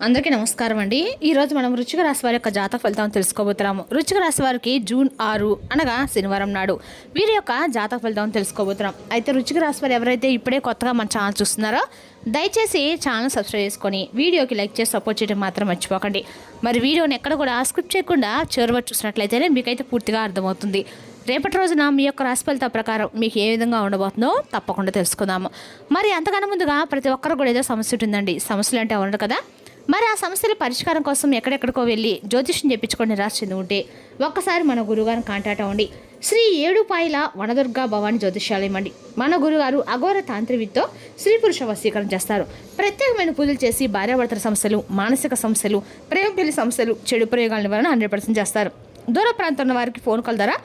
అందరికీ నమస్కారం అండి. ఈరోజు మనం వృశ్చిక రాశి వారి యొక్క జాతక ఫలితాలను తెలుసుకోబోతున్నాము. వృశ్చిక రాశి వారికి జూన్ 6 అనగా శనివారం నాడు వీరి యొక్క జాతక ఫలితాలను తెలుసుకోబోతున్నాం. అయితే వృశ్చిక రాశి వారు ఎవరైతే ఇప్పుడే కొత్తగా మన ఛానల్ చూస్తున్నారో దయచేసి ఛానల్ సబ్స్క్రైబ్ చేసుకొని వీడియోకి లైక్ చేసి సపోర్ట్ చేయడం మాత్రం మర్చిపోకండి. మరి వీడియోని ఎక్కడ కూడా స్కిప్ చేయకుండా చివరి వరకు చూసినట్లయితేనే మీకైతే పూర్తిగా అర్థమవుతుంది. రేపటి రోజున మీ యొక్క రాశి ఫలితాల ప్రకారం మీకు ఏ విధంగా ఉండబోతుందో తప్పకుండా తెలుసుకుందాము. మరి అంతకన్నా ముందుగా ప్రతి ఒక్కరు కూడా ఏదో సమస్య ఉంటుందండి. సమస్యలు అంటే ఉండదు కదా. మరి ఆ సమస్యల పరిష్కారం కోసం ఎక్కడెక్కడికో వెళ్ళి జ్యోతిష్యం చెప్పించుకొని నిరాశ చెంది ఉంటే ఒక్కసారి మన గురుగారిని కాంటాక్ట్ అవ్వండి. శ్రీ ఏడుపాయల వనదుర్గా భవాని జ్యోతిష్యాలయం అండి. మన గురుగారు అఘోర తాంత్రివిద్తో స్త్రీ పురుష వశీకరణ చేస్తారు. ప్రత్యేకమైన పూజలు చేసి భార్యాభర్తల సమస్యలు, మానసిక సమస్యలు, ప్రేమ పెళ్లి సమస్యలు, చెడు ప్రయోగాల నివారణ 100% చేస్తారు. దూర ప్రాంతం ఉన్న వారికి ఫోన్ కాల్ ద్వారా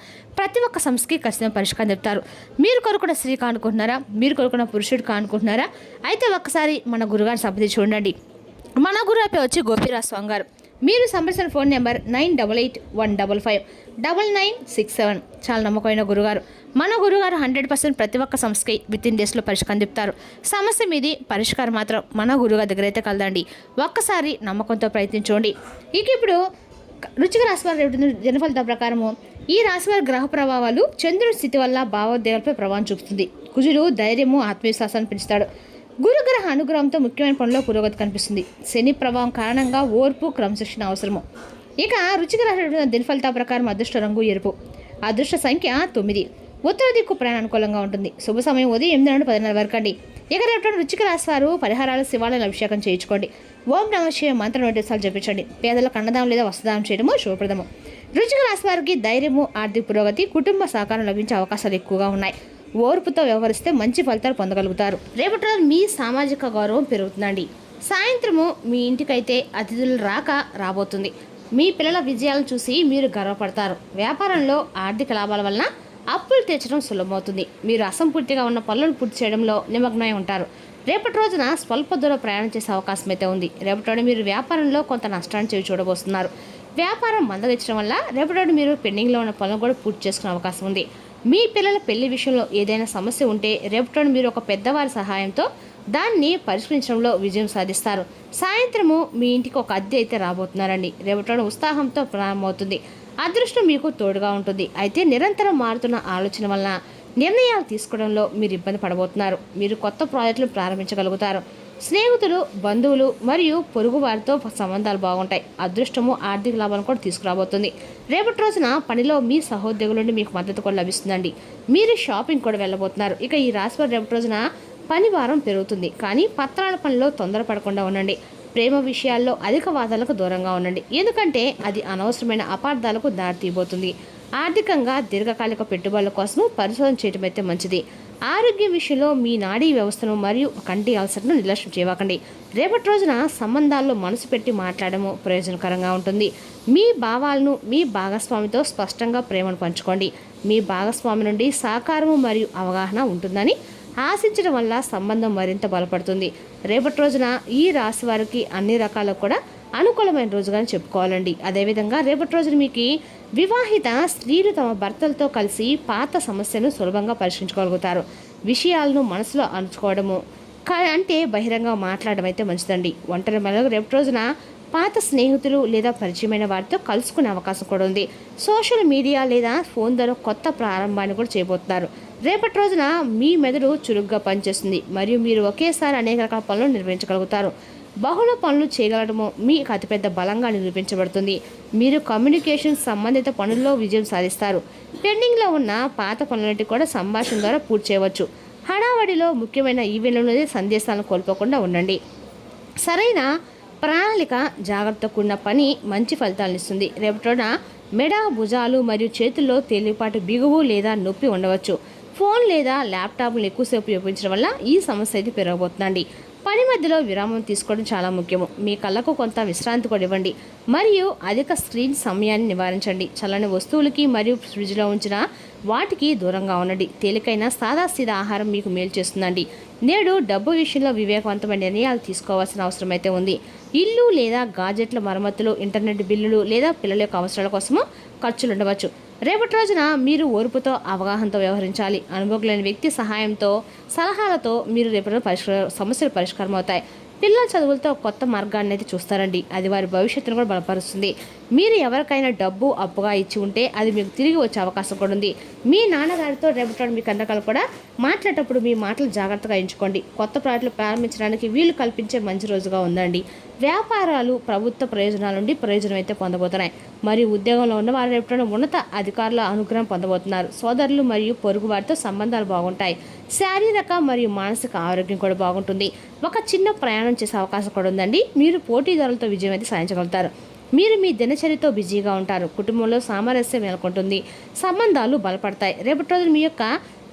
ప్రతి ఒక్క సమస్యకి ఖచ్చితంగా పరిష్కారం చెప్తారు. మీరు కొనుక్కున్న స్త్రీ కానుకుంటున్నారా, మీరు కొనుక్కున్న పురుషుడు కానుకుంటున్నారా, అయితే ఒక్కసారి మన గురుగారిని సంప్రదించి చూడండి. మన గురువు వచ్చి గోపిరాజ్ స్వామి గారు. మీరు సంప్రదించిన ఫోన్ నెంబర్ 9881559967. చాలా నమ్మకమైన గురుగారు. మన గురుగారు 100% ప్రతి ఒక్క సమస్యకి విత్ ఇన్ డేస్లో పరిష్కారం చెప్తారు. సమస్య మీది, పరిష్కారం మాత్రం మన గురుగారి దగ్గర అయితే కలదండి. ఒక్కసారి నమ్మకంతో ప్రయత్నించండి. ఇప్పుడు వృశ్చిక రాశి వారి జనఫలితాల ప్రకారము ఈ రాశి వారి గ్రహ ప్రభావాలు చంద్రుడి స్థితి వల్ల భావోద్వేగాలపై ప్రభావం చూపుతుంది. కుజుడు ధైర్యము, ఆత్మవిశ్వాసాన్ని పెంచుతాడు. గురుగ్రహ అనుగ్రహంతో ముఖ్యమైన పనుల్లో పురోగతి కనిపిస్తుంది. శని ప్రభావం కారణంగా ఓర్పు, క్రమశిక్షణ అవసరము. ఇక వృశ్చిక రాశి దినఫలితాల ప్రకారం అదృష్ట రంగు ఎరుపు, అదృష్ట సంఖ్య 9, ఉత్తర దిక్కు ప్రయాణ అనుకూలంగా ఉంటుంది. శుభ సమయం ఉదయం 8 నుండి 10 వరకు అండి. ఇక రేపు వృశ్చిక రాశి వారు పరిహారాలు శివాలయం అభిషేకం చేయించుకోండి. ఓం నమః శివాయ మంత్ర నోటీసాలు జపించండి. పేదలకు అన్నదానం లేదా వస్త్రదానం చేయడము శుభప్రదము. వృశ్చిక రాశి వారికి ధైర్యము, ఆర్థిక పురోగతి, కుటుంబ సహకారం లభించే అవకాశాలు ఎక్కువగా ఉన్నాయి. ఓర్పుతో వ్యవహరిస్తే మంచి ఫలితాలు పొందగలుగుతారు. రేపటి రోజు మీ సామాజిక గౌరవం పెరుగుతుందండి. సాయంత్రము మీ ఇంటికైతే అతిథులు రాబోతుంది. మీ పిల్లల విజయాలను చూసి మీరు గర్వపడతారు. వ్యాపారంలో ఆర్థిక లాభాల వలన అప్పులు తీర్చడం సులభమవుతుంది. మీరు అసంపూర్తిగా ఉన్న పనులను పూర్తి చేయడంలో నిమగ్నమై ఉంటారు. రేపటి రోజున స్వల్ప దూరం ప్రయాణం చేసే అవకాశం అయితే ఉంది. రేపటి రోజు మీరు వ్యాపారంలో కొంత నష్టాన్ని చూడబోతున్నారు. వ్యాపారం మందగించడం వల్ల రేపటి రోజు మీరు పెండింగ్లో ఉన్న పనులు కూడా పూర్తి చేసుకునే అవకాశం ఉంది. మీ పిల్లల పెళ్లి విషయంలో ఏదైనా సమస్య ఉంటే రేపటి మీరు ఒక పెద్దవారి సహాయంతో దాన్ని పరిష్కరించడంలో విజయం సాధిస్తారు. సాయంత్రము మీ ఇంటికి ఒక అద్దె అయితే రాబోతున్నారండి. రేపటి ఉత్సాహంతో ప్రారంభమవుతుంది. అదృష్టం మీకు తోడుగా ఉంటుంది. అయితే నిరంతరం మారుతున్న ఆలోచన వలన నిర్ణయాలు తీసుకోవడంలో మీరు ఇబ్బంది పడబోతున్నారు. మీరు కొత్త ప్రాజెక్టులు ప్రారంభించగలుగుతారు. స్నేహితులు, బంధువులు మరియు పొరుగు వారితో సంబంధాలు బాగుంటాయి. అదృష్టము, ఆర్థిక లాభాలను కూడా తీసుకురాబోతుంది. రేపటి రోజున పనిలో మీ సహోద్యోగుల నుండి మీకు మద్దతు కూడా లభిస్తుందండి. మీరు షాపింగ్ కూడా వెళ్ళబోతున్నారు. ఇక ఈ రాశి వారు రేపటి రోజున పని భారం పెరుగుతుంది. కానీ పత్రాల పనిలో తొందరపడకుండా ఉండండి. ప్రేమ విషయాల్లో అధిక వాదాలకు దూరంగా ఉండండి. ఎందుకంటే అది అనవసరమైన అపార్థాలకు దారితీయబోతుంది. ఆర్థికంగా దీర్ఘకాలిక పెట్టుబడుల కోసం పరిశోధన చేయడం అయితే మంచిది. ఆరోగ్య విషయంలో మీ నాడీ వ్యవస్థను మరియు కంటి అల్సర్ను నిర్లక్ష్యం చేయకండి. రేపటి రోజున సంబంధాల్లో మనసు పెట్టి మాట్లాడము ప్రయోజనకరంగా ఉంటుంది. మీ భావాలను మీ భాగస్వామితో స్పష్టంగా ప్రేమను పంచుకోండి. మీ భాగస్వామి నుండి సహకారము మరియు అవగాహన ఉంటుందని ఆశించడం వల్ల సంబంధం మరింత బలపడుతుంది. రేపటి రోజున ఈ రాశి వారికి అన్ని రకాలకు కూడా అనుకూలమైన రోజుగానే చెప్పుకోవాలండి. అదేవిధంగా రేపటి రోజున మీకు వివాహిత స్త్రీలు తమ భర్తలతో కలిసి పాత సమస్యను సులభంగా పరిష్కరించుకోగలుగుతారు. విషయాలను మనసులో అణుచుకోవడము అంటే బహిరంగ మాట్లాడడం అయితే మంచిదండి. ఒంటరి మహిళలు రేపటి రోజున పాత స్నేహితులు లేదా పరిచయమైన వారితో కలుసుకునే అవకాశం కూడా ఉంది. సోషల్ మీడియా లేదా ఫోన్ ద్వారా కొత్త ప్రారంభాన్ని కూడా చేయబోతున్నారు. రేపటి రోజున మీ మెదడు చురుగ్గా పనిచేస్తుంది మరియు మీరు ఒకేసారి అనేక రకాల పనులు నిర్వహించగలుగుతారు. బహుళ పనులు చేయగలడము మీకు అతిపెద్ద బలంగా నిరూపించబడుతుంది. మీరు కమ్యూనికేషన్ సంబంధిత పనుల్లో విజయం సాధిస్తారు. పెండింగ్లో ఉన్న పాత పనులన్నిటి కూడా సంభాషణ ద్వారా పూర్తి చేయవచ్చు. హడావడిలో ముఖ్యమైన ఈవెంట్లలో సందేశాలను కోల్పోకుండా ఉండండి. సరైన ప్రణాళిక, జాగ్రత్త కూడిన పని మంచి ఫలితాలను ఇస్తుంది. రేపటిన మెడ, భుజాలు మరియు చేతుల్లో తేలిపాటు బిగువు లేదా నొప్పి ఉండవచ్చు. ఫోన్ లేదా ల్యాప్టాప్లు ఎక్కువసేపు ఉపయోగించడం వల్ల ఈ సమస్య అయితే పెరగబోతుందండి. పని మధ్యలో విరామం తీసుకోవడం చాలా ముఖ్యము. మీ కళ్ళకు కొంత విశ్రాంతి కూడా ఇవ్వండి మరియు అధిక స్క్రీన్ సమయాన్ని నివారించండి. చల్లని వస్తువులకి మరియు ఫ్రిడ్జ్లో ఉంచిన వాటికి దూరంగా ఉండండి. తేలికైన సాదాసీదా ఆహారం మీకు మేలు చేస్తుందండి. నేడు డబ్బు విషయంలో వివేకవంతమైన నిర్ణయాలు తీసుకోవాల్సిన అవసరం అయితే ఉంది. ఇల్లు లేదా గాజెట్ల మరమ్మతులు, ఇంటర్నెట్ బిల్లులు లేదా పిల్లల యొక్క అవసరాల కోసము ఖర్చులు ఉండవచ్చు. రేపటి రోజున మీరు ఓర్పుతో, అవగాహనతో వ్యవహరించాలి. అనుభవం లేని వ్యక్తి సహాయంతో, సలహాలతో మీరు రేపటి సమస్యలు పరిష్కారం అవుతాయి. పిల్లల చదువులతో కొత్త మార్గాన్ని అయితే చూస్తారండి. అది వారి భవిష్యత్తును కూడా బలపరుస్తుంది. మీరు ఎవరికైనా డబ్బు అప్పుగా ఇచ్చి ఉంటే అది మీకు తిరిగి వచ్చే అవకాశం కూడా ఉంది. మీ నాన్నగారితో రేపటి మీ కందకాలు కూడా మాట్లాడేటప్పుడు మీ మాటలు జాగ్రత్తగా ఎంచుకోండి. కొత్త ప్రాజెక్టులు ప్రారంభించడానికి వీలు కల్పించే మంచి రోజుగా ఉందండి. వ్యాపారాలు ప్రభుత్వ ప్రయోజనాల నుండి ప్రయోజనం అయితే పొందబోతున్నాయి. మరియు ఉద్యోగంలో ఉన్న వారు రేపటి ఉన్నత అధికారుల అనుగ్రహం పొందబోతున్నారు. సోదరులు మరియు పొరుగు వారితో సంబంధాలు బాగుంటాయి. శారీరక మరియు మానసిక ఆరోగ్యం కూడా బాగుంటుంది. ఒక చిన్న ప్రయాణం చేసే అవకాశం కూడా ఉందండి. మీరు పోటీదారులతో విజయం అయితే సాధించగలుగుతారు. మీరు మీ దినచర్యతో బిజీగా ఉంటారు. కుటుంబంలో సామరస్యం నెలకొంటుంది. సంబంధాలు బలపడతాయి. రేపటి రోజు మీ యొక్క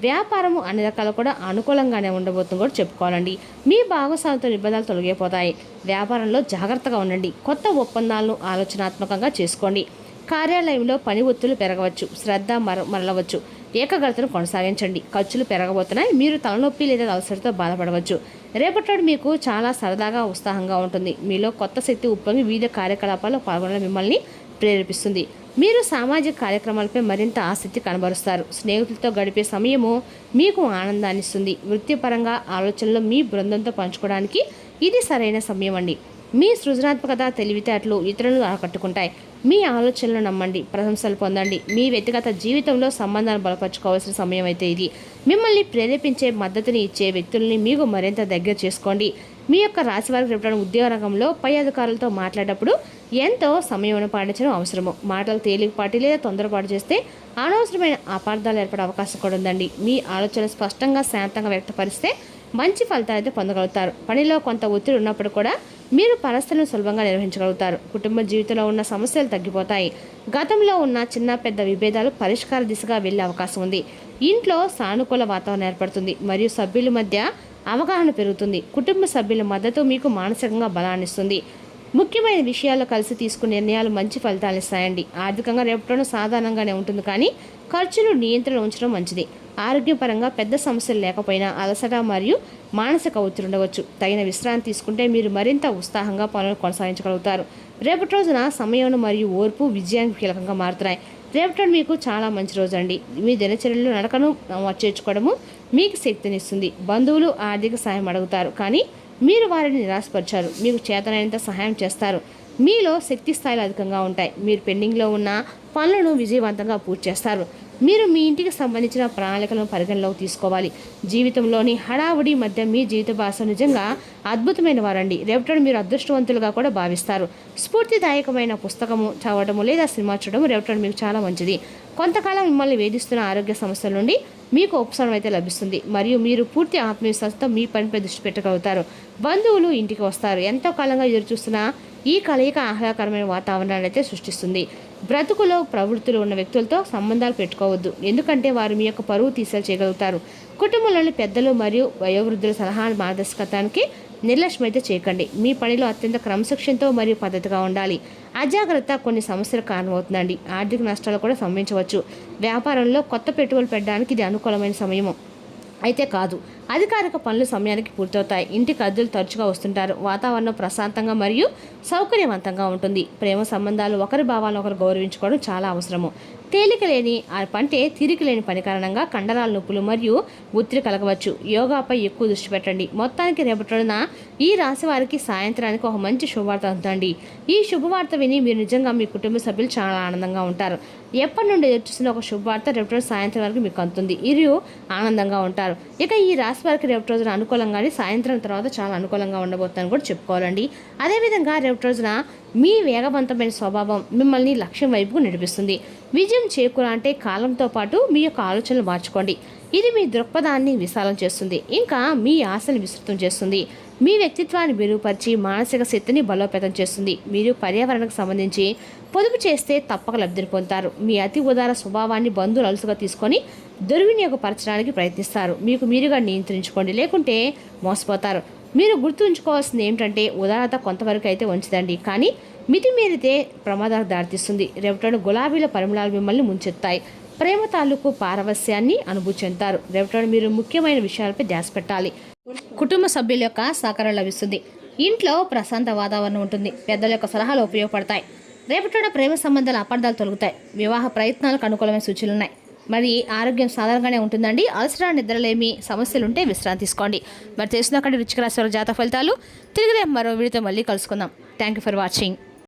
వ్యాపారము అన్ని రకాలు కూడా అనుకూలంగానే ఉండబోతుంది కూడా చెప్పుకోవాలండి. మీ భాగస్వామితో నిబంధనలు తొలగిపోతాయి. వ్యాపారంలో జాగ్రత్తగా ఉండండి. కొత్త ఒప్పందాలను ఆలోచనాత్మకంగా చేసుకోండి. కార్యాలయంలో పని ఒత్తులు పెరగవచ్చు. శ్రద్ధ మరలవచ్చు. ఏకాగ్రతను కొనసాగించండి. ఖర్చులు పెరగబోతున్నాయి. మీరు తలనొప్పి లేదా అలసటతో బాధపడవచ్చు. రేపటి మీకు చాలా సరదాగా ఉత్సాహంగా ఉంటుంది. మీలో కొత్త శక్తి ఉప్పొంగి వివిధ కార్యకలాపాల్లో పాల్గొనడం మిమ్మల్ని ప్రేరేపిస్తుంది. మీరు సామాజిక కార్యక్రమాలపై మరింత ఆసక్తి కనబరుస్తారు. స్నేహితులతో గడిపే సమయము మీకు ఆనందాన్ని ఇస్తుంది. వృత్తిపరంగా ఆలోచనలు మీ బృందంతో పంచుకోవడానికి ఇది సరైన సమయం అండి. మీ సృజనాత్మకత తెలివితేటలు ఇతరులను ఆకట్టుకుంటాయి. మీ ఆలోచనలు నమ్మండి. ప్రశంసలు పొందండి. మీ వ్యక్తిగత జీవితంలో సంబంధాన్ని బలపరచుకోవాల్సిన సమయం అయితే ఇది. మిమ్మల్ని ప్రేరేపించే మద్దతుని ఇచ్చే వ్యక్తుల్ని మీకు మరింత దగ్గర చేసుకోండి. మీ యొక్క రాశి వారికి రేపటి ఉద్యోగ రంగంలో పై అధికారులతో మాట్లాడేటప్పుడు ఎంతో సమయం పాటించడం అవసరము. మాటలు తేలికపాటి లేదా తొందరపాటు చేస్తే అనవసరమైన అపార్థాలు ఏర్పడే అవకాశం కూడా ఉందండి. మీ ఆలోచనలు స్పష్టంగా శాంతంగా వ్యక్తపరిస్తే మంచి ఫలితాలు అయితే పొందగలుగుతారు. పనిలో కొంత ఒత్తిడి ఉన్నప్పుడు కూడా మీరు పరిస్థితులను సులభంగా నిర్వహించగలుగుతారు. కుటుంబ జీవితంలో ఉన్న సమస్యలు తగ్గిపోతాయి. గతంలో ఉన్న చిన్న పెద్ద విభేదాలు పరిష్కార దిశగా వెళ్ళే అవకాశం ఉంది. ఇంట్లో సానుకూల వాతావరణం ఏర్పడుతుంది మరియు సభ్యుల మధ్య అవగాహన పెరుగుతుంది. కుటుంబ సభ్యుల మద్దతు మీకు మానసికంగా బలాన్ని ఇస్తుంది. ముఖ్యమైన విషయాల్లో కలిసి తీసుకునే నిర్ణయాలు మంచి ఫలితాలు ఇస్తాయండి. ఆర్థికంగా రేపటి సాధారణంగానే ఉంటుంది, కానీ ఖర్చులు నియంత్రణ ఉంచడం మంచిది. ఆరోగ్యపరంగా పెద్ద సమస్యలు లేకపోయినా అలసట మరియు మానసిక ఒత్తిడి ఉండవచ్చు. తగిన విశ్రాంతి తీసుకుంటే మీరు మరింత ఉత్సాహంగా పనులు కొనసాగించగలుగుతారు. రేపటి రోజున సమయం మరియు ఓర్పు విజయానికి కీలకంగా మారుతున్నాయి. రేపటి మీకు చాలా మంచి రోజు అండి. మీ దినచర్యలు నడకను చేర్చుకోవడము మీకు శక్తినిస్తుంది. బంధువులు ఆర్థిక సహాయం అడుగుతారు, కానీ మీరు వారిని నిరాశపరిచారు. మీకు చేతనైనంత సహాయం చేస్తారు. మీలో శక్తి స్థాయిలు అధికంగా ఉంటాయి. మీరు పెండింగ్లో ఉన్న పనులను విజయవంతంగా పూర్తి చేస్తారు. మీరు మీ ఇంటికి సంబంధించిన ప్రణాళికలను పరిగణలోకి తీసుకోవాలి. జీవితంలోని హడావుడి మధ్య మీ జీవిత భాష నిజంగా అద్భుతమైన వారండి. రేపటి మీరు అదృష్టవంతులుగా కూడా భావిస్తారు. స్ఫూర్తిదాయకమైన పుస్తకము చదవడము లేదా సినిమా చూడడం రేపటి మీకు చాలా మంచిది. కొంతకాలం మిమ్మల్ని వేధిస్తున్న ఆరోగ్య సమస్యల నుండి మీకు ఉపశమనం అయితే లభిస్తుంది మరియు మీరు పూర్తి ఆత్మవిశ్వాసంతో మీ పనిపై దృష్టి పెట్టగలుగుతారు. బంధువులు ఇంటికి వస్తారు. ఎంతో కాలంగా ఎదురుచూస్తున్న ఈ కలయిక ఆహ్లాదకరమైన వాతావరణాన్ని అయితే సృష్టిస్తుంది. బ్రతుకులో ప్రవృత్తులు ఉన్న వ్యక్తులతో సంబంధాలు పెట్టుకోవద్దు, ఎందుకంటే వారు మీ యొక్క పరువు తీసేలు చేయగలుగుతారు. కుటుంబంలోని పెద్దలు మరియు వయోవృద్ధుల సలహా మార్గదర్శకత్వానికి నిర్లక్ష్యం అయితే చేయకండి. మీ పనిలో అత్యంత క్రమశిక్షణతో మరియు పద్ధతిగా ఉండాలి. అజాగ్రత్త కొన్ని సమస్యలకు కారణమవుతుందండి. ఆర్థిక నష్టాలు కూడా సంభవించవచ్చు. వ్యాపారంలో కొత్త పెట్టుబడులు పెట్టడానికి ఇది అనుకూలమైన సమయము అయితే కాదు. అధికారిక పనులు సమయానికి పూర్తవుతాయి. ఇంటికి అద్దెలు తరచుగా వస్తుంటారు. వాతావరణం ప్రశాంతంగా మరియు సౌకర్యవంతంగా ఉంటుంది. ప్రేమ సంబంధాలు ఒకరి భావాలను ఒకరు గౌరవించుకోవడం చాలా అవసరము. తీరిక లేని పని కారణంగా కండరాల నొప్పులు మరియు ఒత్తిడి కలగవచ్చు. యోగాపై ఎక్కువ దృష్టి పెట్టండి. మొత్తానికి రేపటి రోజున ఈ రాశి వారికి సాయంత్రానికి ఒక మంచి శుభవార్త అందుతండి. ఈ శుభవార్త విని మీరు నిజంగా మీ కుటుంబ సభ్యులు చాలా ఆనందంగా ఉంటారు. ఎప్పటి నుండి ఎదురుచూసిన ఒక శుభవార్త రేపటి రోజు సాయంత్రం వరకు మీకు అందుతుంది. ఇరు ఆనందంగా ఉంటారు. ఇక ఈ రాశి వారికి రేపటి రోజున అనుకూలంగానే సాయంత్రం తర్వాత చాలా అనుకూలంగా ఉండబోతుందని కూడా చెప్పుకోవాలండి. అదేవిధంగా రేపటి రోజున మీ వేగవంతమైన స్వభావం మిమ్మల్ని లక్ష్యం వైపుకు నడిపిస్తుంది. విజయం చేకూరాలంటే కాలంతో పాటు మీ యొక్క ఆలోచనలు మార్చుకోండి. ఇది మీ దృక్పథాన్ని విశాలం చేస్తుంది, ఇంకా మీ ఆశను విస్తృతం చేస్తుంది. మీ వ్యక్తిత్వాన్ని మెరుగుపరిచి మానసిక శక్తిని బలోపేతం చేస్తుంది. మీరు పర్యావరణకు సంబంధించి పొదుపు చేస్తే తప్పక లబ్ధిని పొందుతారు. మీ అతి ఉదార స్వభావాన్ని బంధువులు అలుసుగా తీసుకొని దుర్వినియోగపరచడానికి ప్రయత్నిస్తారు. మీకు మీరుగా నియంత్రించుకోండి, లేకుంటే మోసపోతారు. మీరు గుర్తుంచుకోవాల్సింది ఏమిటంటే ఉదారత కొంతవరకు అయితే ఉంచదండి, కానీ మితిమీరితే ప్రమాదాలకు దారితీస్తుంది. రేపటి గులాబీల పరిమళాలు మిమ్మల్ని ముంచెత్తాయి. ప్రేమ తాలూకు పారవస్యాన్ని అనుభూతి చెందుతారు. రేపటి మీరు ముఖ్యమైన విషయాలపై ధ్యాస పెట్టాలి. కుటుంబ సభ్యుల యొక్క సహకారం లభిస్తుంది. ఇంట్లో ప్రశాంత వాతావరణం ఉంటుంది. పెద్దల యొక్క సలహాలు ఉపయోగపడతాయి. రేపటి ప్రేమ సంబంధాల అపార్థాలు తొలగుతాయి. వివాహ ప్రయత్నాలకు అనుకూలమైన సూచనలు ఉన్నాయి. మరి ఆరోగ్యం సాధారణంగానే ఉంటుందండి. అలసట, నిద్రలేమి సమస్యలు ఉంటే విశ్రాంతి తీసుకోండి. మరి తెలిసిన అక్కడ వృశ్చిక రాశి వారి జాతక ఫలితాలు తిరిగి రేపు మరో వీడియోతో మళ్ళీ కలుసుకుందాం. Thank you for watching.